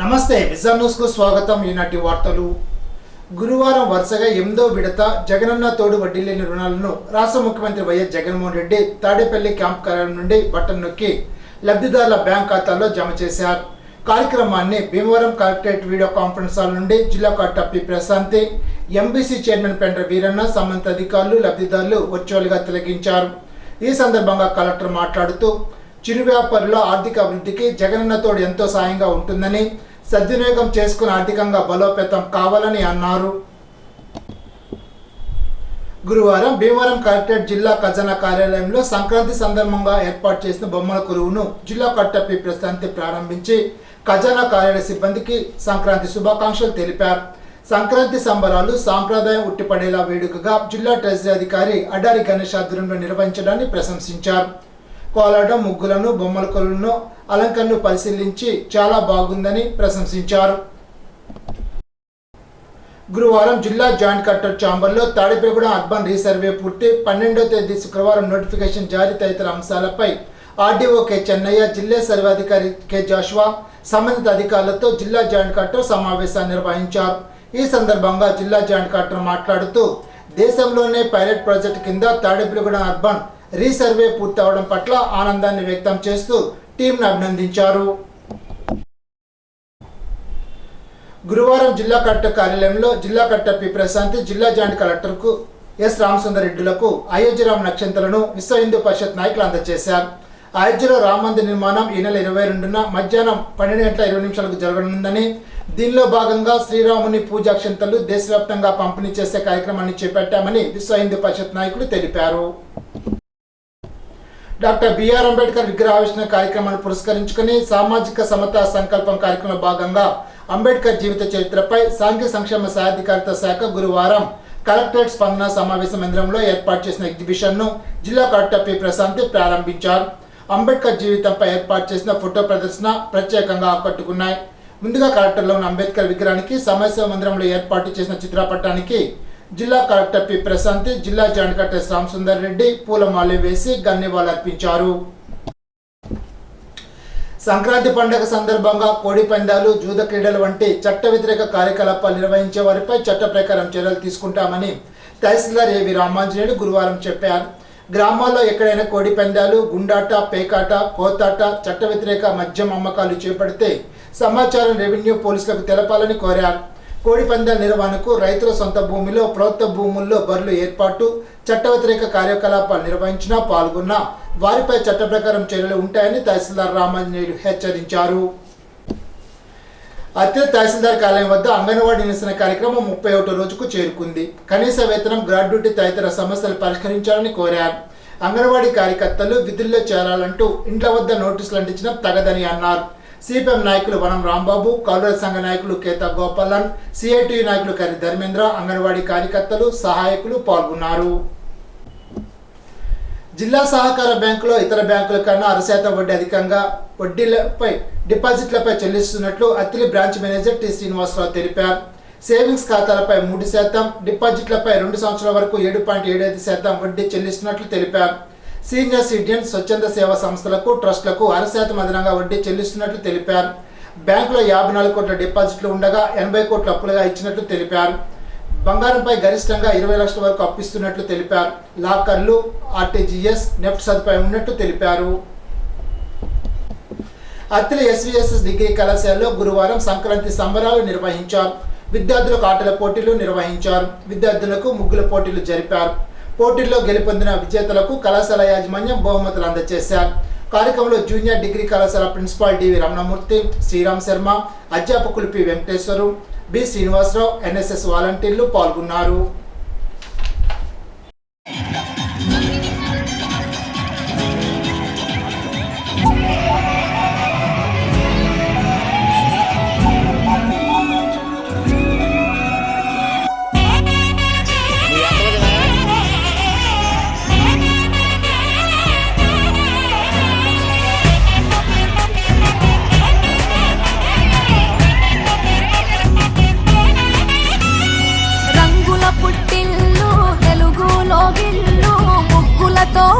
నమస్తే vision news కు స్వాగతం. ఈనాటి వార్తలు. గురువారం వరుసగా 8వ విడత జగనన్న తోడు వడ్డీ లేని రుణాలను రాష్ట్ర ముఖ్యమంత్రి వైఎస్ జగన్మోహన్ రెడ్డి తాడేపల్లి క్యాంప్ కార్యాలయం నుండి బటన్ నొక్కి లబ్ధిదారుల బ్యాంక్ ఖాతాల్లో జమ చేశారు. కార్యక్రమాన్ని Bhimavaram collectorate video conference hall నుండి జిల్లా collector P Prashanti, MBC chairman Pendra Veeranna, సంబంధిత అధికారులు, లబ్ధిదారులు వర్చువల్గా తిలకించారు. ఈ సందర్భంగా కలెక్టర్ మాట్లాడుతూ చిరు వ్యాపారుల ఆర్థిక అభివృద్ధికి జగనన్న తోడు ఎంతో సాయంగా ఉంటుందని, సద్వినియోగం చేసుకుని ఆర్థికంగా బలోపేతం కావాలని అన్నారు. గురువారం భీమవరం కలెక్టరేట్ జిల్లా ఖజానా కార్యాలయంలో సంక్రాంతి సందర్భంగా ఏర్పాటు చేసిన బొమ్మల కొలువును జిల్లా కలెక్టర్ పి ప్రశాంతి ప్రారంభించి ఖజానా కార్యాలయ సిబ్బందికి సంక్రాంతి శుభాకాంక్షలు తెలిపారు. సంక్రాంతి సంబరాలు సాంప్రదాయం ఉట్టిపడేలా వేడుకగా జిల్లా ట్రెజరీ అధికారి అడారి గణేష్ ఆధ్వర్యంలో నిర్వహించడాన్ని ప్రశంసించారు. కోలాటం, ముగ్గులను, బొమ్మల కొలువులను, అలంకరణను పరిశీలించి చాలా బాగుందని ప్రశంసించారు. గురువారం జిల్లా జాయింట్ కలెక్టర్ ఛాంబర్లో తాడిపల్లిగూడెం అర్బన్ రీసర్వే పూర్తి, 12వ తేదీ శుక్రవారం నోటిఫికేషన్ జారీ తదితర అంశాలపై ఆర్డీఓ కె చెన్నయ్య, జిల్లా సర్వాధికారి కె జాషువా, సంబంధిత అధికారులతో జిల్లా జాయింట్ కలెక్టర్ సమావేశాన్ని నిర్వహించారు. ఈ సందర్భంగా జిల్లా జాయింట్ కలెక్టర్ మాట్లాడుతూ దేశంలోనే పైలట్ ప్రాజెక్టు కింద తాడిపల్లిగూడెం అర్బన్ రీసర్వే పూర్తి అవడం పట్ల ఆనందాన్ని వ్యక్తం చేస్తూ టీంను అభినందించారు. గురువారం జిల్లా కలెక్టర్ కార్యాలయంలో జిల్లా కలెక్టర్ పి ప్రశాంతి, జిల్లా జాయింట్ కలెక్టర్కు ఎస్ రామసుందర్ రెడ్డిలకు అయోధ్యరామ్ నక్షంతలను విశ్వ హిందూ పరిషత్ నాయకులు అందజేశారు. అయోధ్యలో రామ మందిర నిర్మాణం ఈ నెల 22న మధ్యాహ్నం 12:20 జరగనుందని, దీనిలో భాగంగా శ్రీరాముని పూజాక్షంతలు దేశవ్యాప్తంగా పంపిణీ చేసే కార్యక్రమాన్ని చేపట్టామని విశ్వ హిందూ పరిషత్ నాయకులు తెలిపారు. డాక్టర్ బిఆర్ అంబేద్కర్ విగ్రహావిష్కరణ కార్యక్రమాన్ని పురస్కరించుకుని సామాజిక సమతా సంకల్పం కార్యక్రమంలో భాగంగా అంబేద్కర్ జీవిత చరిత్రపై సాంఘిక సంక్షేమ సాధికారిత శాఖ గురువారం కలెక్టరేట్ స్పందన సమావేశ మందిరంలో ఏర్పాటు చేసిన ఎగ్జిబిషన్ను జిల్లా కలెక్టర్ పి ప్రశాంతి ప్రారంభించారు. అంబేద్కర్ జీవితంపై ఏర్పాటు చేసిన ఫోటో ప్రదర్శన ప్రత్యేకంగా ఆకట్టుకున్నాయి. ముందుగా కలెక్టర్లో ఉన్న అంబేద్కర్ విగ్రహానికి సమావేశ మందిరంలో ఏర్పాటు చేసిన చిత్రపటానికి జిల్లా కలెక్టర్ పి ప్రశాంతి, జిల్లా joint collector S Ramasundar Reddy పూలమాల వేసి గన్నివాళులు అర్పించారు. సంక్రాంతి పండుగ సందర్భంగా కోడి పందాలు, జూద క్రీడలు వంటి చట్ట వ్యతిరేక కార్యకలాపాలు నిర్వహించే వారిపై చట్ట ప్రకారం చర్యలు తీసుకుంటామని తహసీల్దార్ ఏవి రామాంజనేయులు గురువారం చెప్పారు. గ్రామాల్లో ఎక్కడైనా కోడి పందాలు, గుండాట, పేకాట, కోతాట, చట్ట వ్యతిరేక మద్యం అమ్మకాలు చేపడితే సమాచారం రెవెన్యూ పోలీసులకు తెలపాలని కోరారు. కోడి పందాల నిర్వహణకు రైతుల సొంత భూమిలో, ప్రభుత్వ భూముల్లో బర్రెలు ఏర్పాటు, చట్ట వ్యతిరేక కార్యకలాపాలు నిర్వహించినా, పాల్గొన్నా వారిపై చట్ట ప్రకారం చర్యలు ఉంటాయని తహసీల్దార్ రామాంజనేయులు హెచ్చరించారు. అత్తే తహసీల్దార్ కార్యాలయం వద్ద అంగన్వాడీ నిరసన కార్యక్రమం 31వ రోజుకు చేరుకుంది. కనీస వేతనం, గ్రాడ్యుటీ తదితర సమస్యలు పరిష్కరించాలని కోరారు. అంగన్వాడీ కార్యకర్తలు విధుల్లో చేరాలంటూ ఇంట్ల వద్ద నోటీసులు అందించడం తగదని అన్నారు. సిపిఎం నాయకులు వనం రాంబాబు, కౌలర సంఘ నాయకులు కేతా గోపాలన్, సిఐటియు నాయకులు కరి ధర్మేంద్ర, అంగన్వాడీ కార్యకర్తలు, సహాయకులు పాల్గొన్నారు. జిల్లా సహకార బ్యాంకులో ఇతర బ్యాంకుల కన్నా 6% వడ్డీ అధికంగా వడ్డీలపై డిపాజిట్లపై చెల్లిస్తున్నట్లు Attili branch manager T Srinivasarao తెలిపారు. సేవింగ్స్ ఖాతాలపై 3%, డిపాజిట్లపై 2 సంవత్సరాల వరకు 7.75% వడ్డీ చెల్లిస్తున్నట్లు తెలిపారు. సీనియర్ సిటిజన్, స్వచ్ఛంద సేవా సంస్థలకు, ట్రస్టులకు 6% అదనంగా వడ్డీ చెల్లిస్తున్నట్లు తెలిపారు. బ్యాంకులో 54 కోట్ల డిపాజిట్లు ఉండగా 80 కోట్ల అప్పులుగా ఇచ్చినట్లు తెలిపారు. బంగారంపై గరిష్టంగా 20 లక్షల వరకు అప్పిస్తున్నట్లు తెలిపారు. లాకర్లు, ఆర్టీజీఎస్, నెఫ్ట్ సదుపాయం ఉన్నట్లు తెలిపారు. అత్తిలి ఎస్వీఎస్ఎస్ డిగ్రీ కళాశాలలో గురువారం సంక్రాంతి సంబరాలు నిర్వహించారు. విద్యార్థులకు ఆటల పోటీలు నిర్వహించారు. విద్యార్థులకు ముగ్గుల పోటీలు జరిపారు. పోటీల్లో గెలుపొందిన విజేతలకు కళాశాల యాజమాన్యం బహుమతులు అందజేశారు. కార్యక్రమంలో జూనియర్ డిగ్రీ కళాశాల ప్రిన్సిపాల్ డివి రమణమూర్తి, శ్రీరామ్ శర్మ, అధ్యాపకులు P Venkateswaru, B Srinivasarao, NSS వాలంటీర్లు పాల్గొన్నారు.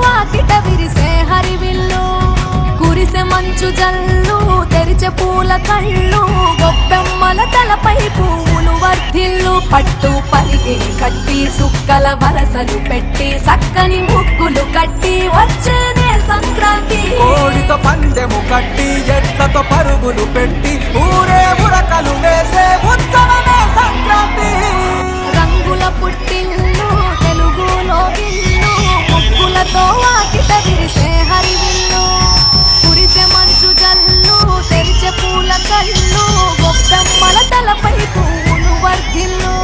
వాకిట విరిసే హరివిల్లు, కురిసే మంచు జల్లు, తెరిచే పూల కళ్ళు గొప్పెమ్మల తలపై పువ్వులు వర్ధిల్లు పట్టు పరిగిని కట్టి సుక్కల వరసలు పెట్టి సక్కని ముగ్గులు కట్టి వచ్చేదే సంక్రాంతి కోడితో పందెము కట్టి ఎట్లతో పరుగులు పెట్టి ఊరే ఉరకలు వేసే ఉత్సవమే సంక్రాంతి రంగుల పుట్టిల్లు తెలుగులో గిల్లు ముగ్గులతో వాకిట విరిసే హరివిల్లు కురిసే మంచు జల్లు తెరిచే పూల కళ్ళు గొప్పెమ్మల తలపై పువ్వులు వర్ధిల్లు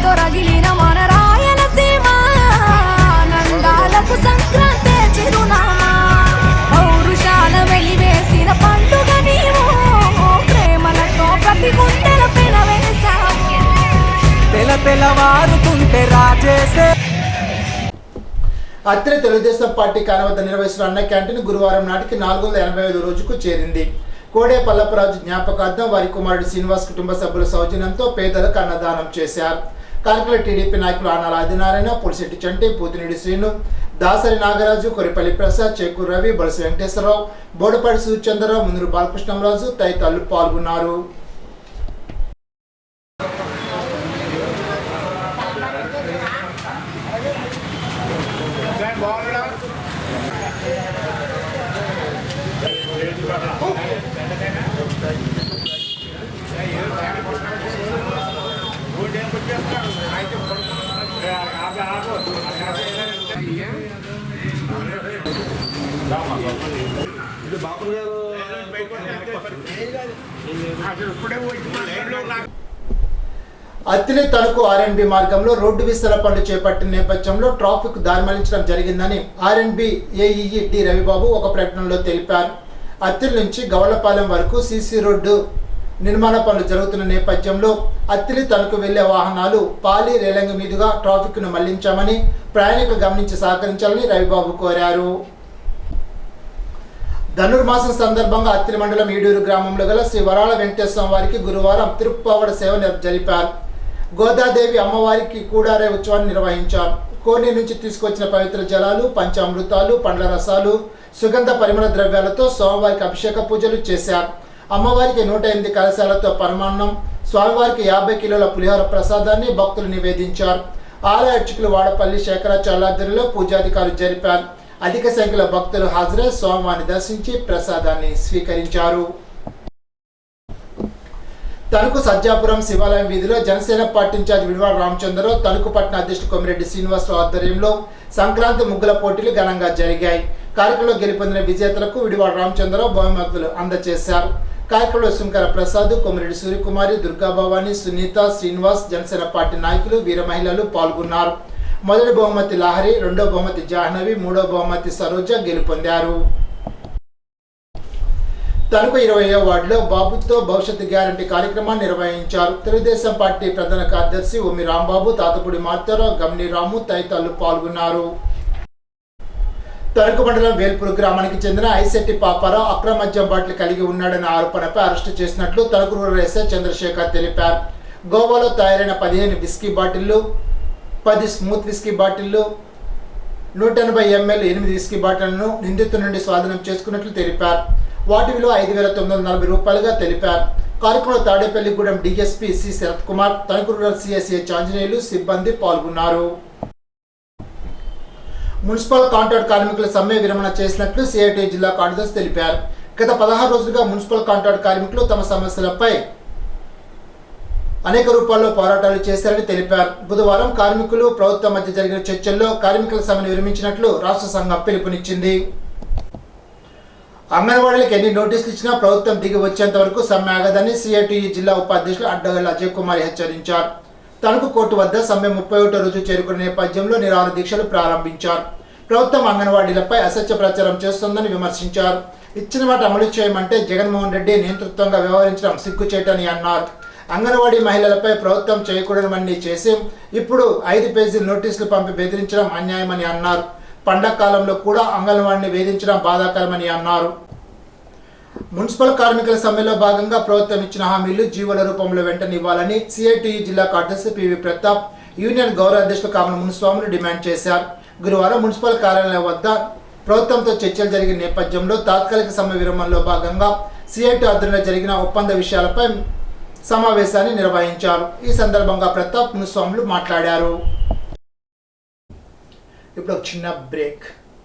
దొరగిలిన మన రాయలసీమ నందాలకు సంక్రాంతి చిరునామా పౌరుషాల వెలివేసిన పండుగ నీవు ప్రేమలతో ప్రతి గుండెల పెనవేశావు తెలవారుతుంటే రాజేసే అత్తిలి తెలుగుదేశం పార్టీ కాని వద్ద నిర్వహిస్తున్న అన్న క్యాంటీన్ గురువారం నాటికి 485 రోజుకు చేరింది. కోడే పల్లపరాజు జ్ఞాపకార్థం వారి కుమారుడు శ్రీనివాస్ కుటుంబ సభ్యుల సౌజన్యంతో పేదలకు అన్నదానం చేశారు. కార్యక్రమంలో టీడీపీ నాయకులు ఆనాల ఆదినారాయణ, పులిశెట్టి చంటి, పూతినేడి శ్రీను, దాసరి నాగరాజు, కొరిపల్లి ప్రసాద్, చేకూరు రవి, బొలసి వెంకటేశ్వరరావు, బోడపాటి సూర్యచంద్రరావు, ముందూరు బాలకృష్ణరాజు తదితరులు పాల్గొన్నారు. అత్తిలి తణుకు ఆర్ఎన్బి మార్గంలో రోడ్డు విస్తరణ పనులు చేపట్టిన నేపథ్యంలో ట్రాఫిక్ దారి మళ్లించడం జరిగిందని ఆర్ఎన్బి ఏఈఈ డి రవిబాబు ఒక ప్రకటనలో తెలిపారు. అత్తిలి నుంచి గవలపాలెం వరకు సీసీ రోడ్డు నిర్మాణ పనులు జరుగుతున్న నేపథ్యంలో అత్తిలి తణుకు వెళ్లే వాహనాలు పాలి రేలంగి మీదుగా ట్రాఫిక్ ను మళ్లించామని ప్రయాణికులు గమనించి సహకరించాలని రవిబాబు కోరారు. ధనుర్మాసం సందర్భంగా అత్తిలి మండలం ఈడూరు గ్రామంలో గల శ్రీ వరాల వెంకటేశ్వర వారికి గురువారం తిరుప్పావడ సేవ జరిపారు. గోదాదేవి అమ్మవారికి కూడారే ఉత్సవాన్ని నిర్వహించారు. కోని నుంచి తీసుకొచ్చిన పవిత్ర జలాలు, పంచామృతాలు, పండ్ల రసాలు, సుగంధ పరిమళ ద్రవ్యాలతో స్వామివారికి అభిషేక పూజలు చేశారు. అమ్మవారికి 108 కలశాలతో పరమాన్నం, స్వామివారికి 50 కిలోల పులిహోర ప్రసాదాన్ని భక్తులు నివేదించారు. ఆలయ అర్చకులు వాడపల్లి శేఖరాచార్యుల ఆధ్వర్యంలో పూజాధికారులు జరిపారు. అధిక సంఖ్యలో భక్తులు హాజరై స్వామివారిని దర్శించి ప్రసాదాన్ని స్వీకరించారు. తణుకు సజ్జాపురం శివాలయం వీధిలో జనసేన పార్టీ ఇన్ఛార్జ్ విడివాడ రామచంద్రరావు, తణుకు పట్టణ అధ్యక్షుడు కొమిరెడ్డి శ్రీనివాసరావు ఆధ్వర్యంలో సంక్రాంతి ముగ్గుల పోటీలు ఘనంగా జరిగాయి. కార్యక్రమంలో గెలుపొందిన విజేతలకు విడివాడ రామచంద్రరావు బహుమతులు అందజేశారు. కార్యక్రమంలో శంకర ప్రసాద్, కొమిరెడ్డి సూర్యకుమారి, దుర్గాభవాని, సునీత, శ్రీనివాస్, జనసేన పార్టీ నాయకులు, వీర మహిళలు పాల్గొన్నారు. మొదటి బహుమతి లహరి, రెండో బహుమతి జాహ్నవి, మూడో బహుమతి సరోజ గెలుపొందారు. తణుకు 20వ వార్డులో బాబుతో భవిష్యత్తు గ్యారంటీ కార్యక్రమాన్ని నిర్వహించారు. తెలుగుదేశం పార్టీ ప్రధాన కార్యదర్శి ఉమ్మి రాంబాబు, తాతపూడి మార్తారావు, గమ్ని రాము తదితరులు పాల్గొన్నారు. తణుకు మండలం వేల్పూర్ గ్రామానికి చెందిన ఐశెట్టి పాపారావు అక్రమ మద్యం బాటిల్ కలిగి ఉన్నాడన్న ఆరోపణపై అరెస్టు చేసినట్లు తణుకు రూరల్ ఎస్ఐ చంద్రశేఖర్ తెలిపారు. గోవాలో తయారైన 15 విస్కీ బాటిళ్లు, 10 స్మూత్ విస్కీ బాటిళ్లు, 180 ml 8 విస్కీ బాటిళ్లను నిందితుల నుండి స్వాధీనం చేసుకున్నట్లు తెలిపారు. వాటి విలువ 5,940 రూపాయలుగా తెలిపారు. కార్యక్రమంలో Tadepalligudem DSP C Sarath Kumar, Tanuku rural CSA చాంజనేయులు సిబ్బంది పాల్గొన్నారు. మున్సిపల్ కాంట్రాక్ట్ కార్మికుల సమ్మె విరమణ చేసినట్లు సిఐటి జిల్లా కార్యదర్శి తెలిపారు. గత 16 రోజులుగా మున్సిపల్ కాంట్రాక్ట్ కార్మికులు తమ సమస్యలపై అనేక రూపాల్లో పోరాటాలు చేశారని తెలిపారు. బుధవారం కార్మికులు ప్రభుత్వం మధ్య జరిగిన చర్చల్లో కార్మికుల సమ్మెను విరమించినట్లు రాష్ట్ర సంఘం పిలుపునిచ్చింది. అంగన్వాడీలకు ఎన్ని నోటీసులు ఇచ్చినా ప్రభుత్వం దిగి వచ్చేంత వరకు సమ్మె ఆగదని సిఐటి జిల్లా ఉపాధ్యక్షులు అడ్డగల్ల అజయ్ కుమార్ హెచ్చరించారు. తణుకు కోర్టు వద్ద సమ్మె 31వ రోజు చేరుకున్న నేపథ్యంలో నిరాహార దీక్షలు ప్రారంభించారు. ప్రభుత్వం అంగన్వాడీలపై అసత్య ప్రచారం చేస్తోందని విమర్శించారు. ఇచ్చిన మాట అమలు చేయమంటే జగన్మోహన్ రెడ్డి నియంతృత్వంగా వ్యవహరించడం సిగ్గుచేటని అన్నారు. అంగన్వాడీ మహిళలపై ప్రభుత్వం చేయకూడనివన్నీ చేసి ఇప్పుడు 5 పేజీల నోటీసులు పంపి బెదిరించడం అన్యాయమని అన్నారు. పండగ కాలంలో కూడా అంగన్వాడిని వేధించడం బాధాకరమని అన్నారు. మున్సిపల్ కార్మికుల సమ్మెలో భాగంగా ప్రభుత్వం ఇచ్చిన హామీలు జీవోల రూపంలో వెంటనే ఇవ్వాలని సిఐటియు జిల్లా కార్యదర్శి పివి ప్రతాప్, యూనియన్ గౌరవ అధ్యక్షులు కామన మునిస్వాములు డిమాండ్ చేశారు. గురువారం మున్సిపల్ కార్యాలయం వద్ద ప్రభుత్వంతో చర్చలు జరిగిన నేపథ్యంలో తాత్కాలిక సమ్మె విరమణలో భాగంగా సిఐటి ఆధ్వర్యంలో జరిగిన ఒప్పంద విషయాలపై సమావేశాన్ని నిర్వహించారు. ఈ సందర్భంగా ప్రతాప్ మునిస్వాములు మాట్లాడారు. ఇప్పుడు ఒక చిన్న బ్రేక్.